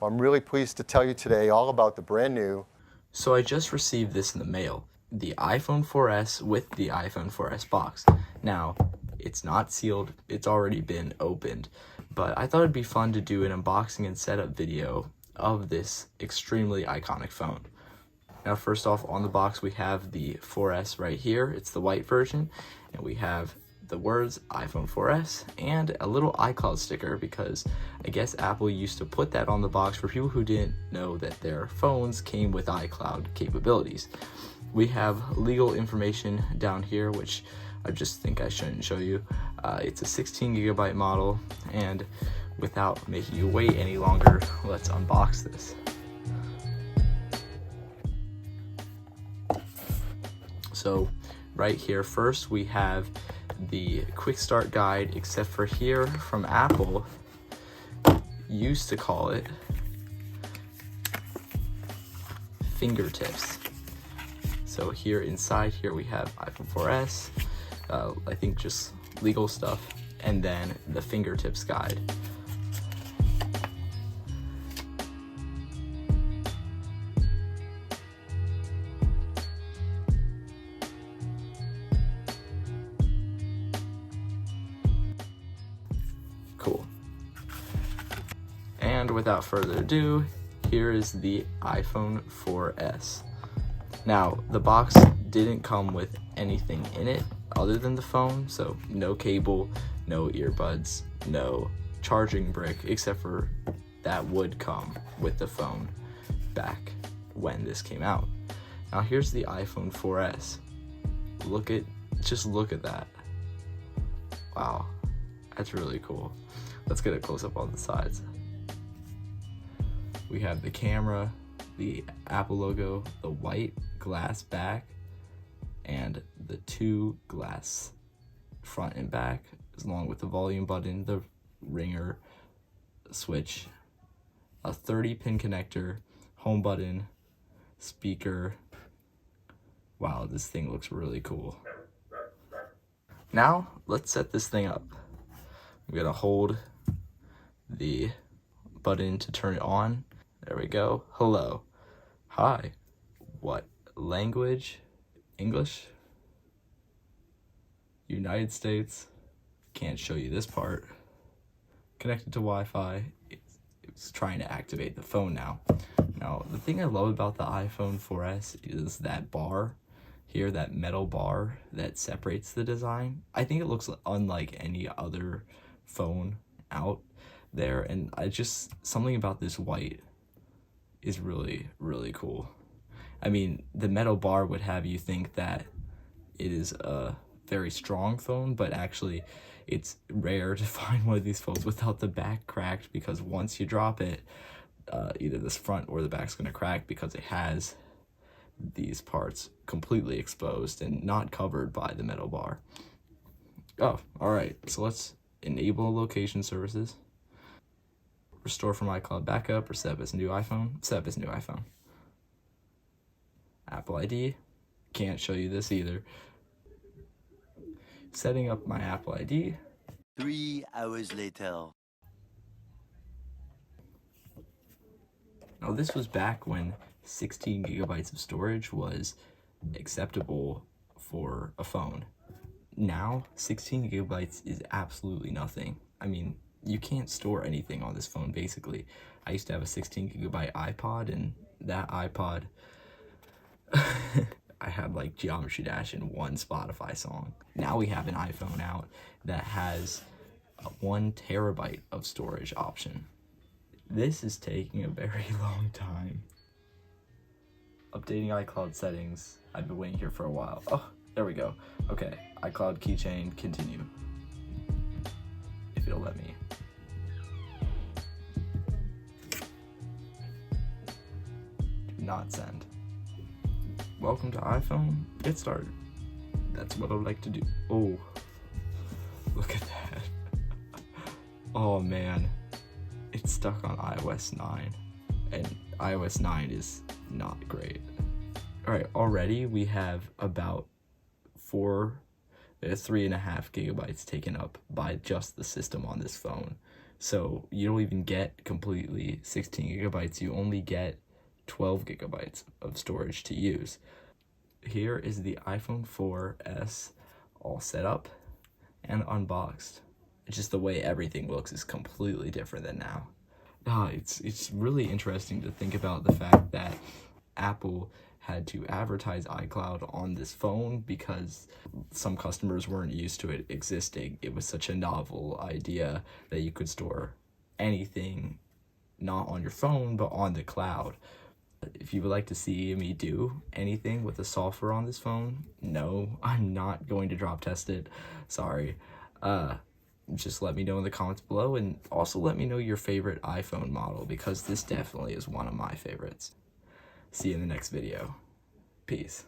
I'm really pleased to tell you today all about the brand new. So I just received this in the mail, the iPhone 4S with the iPhone 4S box. Now, it's not sealed, it's already been opened, but I thought it'd be fun to do an unboxing and setup video of this extremely iconic phone. Now, first off, on the box we have the 4S right here. It's the white version, and we have the words iPhone 4S and a little iCloud sticker, because I guess Apple used to put that on the box for people who didn't know that their phones came with iCloud capabilities. We have legal information down here, which I just think I shouldn't show you. It's a 16 gigabyte model, and without making you wait any longer, let's unbox this. So right here, first we have the quick start guide, except for here from Apple used to call it fingertips. So here inside here we have iPhone 4S, I think just legal stuff, and then the fingertips guide. Cool. And without further ado, here is the iPhone 4S. Now, the box didn't come with anything in it other than the phone, so no cable, no earbuds, no charging brick, except for that would come with the phone back when this came out. Now here's the iPhone 4S. Just look at that. Wow, that's really cool. Let's get a close-up on the sides. We have the camera, the Apple logo, the white glass back, and the two glass front and back, along with the volume button, the ringer switch, a 30-pin connector, home button, speaker. Wow, this thing looks really cool. Now, let's set this thing up. I'm gonna hold the button to turn it on. There we go. Hello. Hi. What language? English? United States. Can't show you this part. Connected to Wi-Fi. It's trying to activate the phone now. Now, the thing I love about the iPhone 4S is that bar here, that metal bar that separates the design. I think it looks unlike any other phone out there, and something about this white is really, really cool. I mean, the metal bar would have you think that it is a very strong phone, but actually it's rare to find one of these phones without the back cracked, because once you drop it, either this front or the back's gonna crack, because it has these parts completely exposed and not covered by the metal bar. Oh, all right, so let's enable location services. Restore from iCloud backup, or set up as a new iPhone. Set up as a new iPhone. Apple ID, can't show you this either. Setting up my Apple ID. 3 hours later. Now this was back when 16 gigabytes of storage was acceptable for a phone. Now, 16 gigabytes is absolutely nothing. I mean, you can't store anything on this phone, basically. I used to have a 16 gigabyte iPod, and that iPod, I had like Geometry Dash and one Spotify song. Now we have an iPhone out that has a 1 terabyte of storage option. This is taking a very long time. Updating iCloud settings. I've been waiting here for a while. Oh, there we go. Okay, iCloud keychain, continue. If it'll let me. Do not send. Welcome to iPhone. Get started. That's what I'd like to do. Oh, look at that. Oh man, it's stuck on iOS 9, and iOS 9 is not great. All right, already we have about 3.5 gigabytes taken up by just the system on this phone. So you don't even get completely 16 gigabytes, you only get 12 gigabytes of storage to use. Here is the iPhone 4S all set up and unboxed. Just the way everything looks is completely different than now. It's really interesting to think about the fact that Apple had to advertise iCloud on this phone because some customers weren't used to it existing. It was such a novel idea that you could store anything not on your phone but on the cloud. If you would like to see me do anything with the software on this phone, no, I'm not going to drop test it. Sorry. Just let me know in the comments below, and also let me know your favorite iPhone model, because this definitely is one of my favorites. See you in the next video. Peace.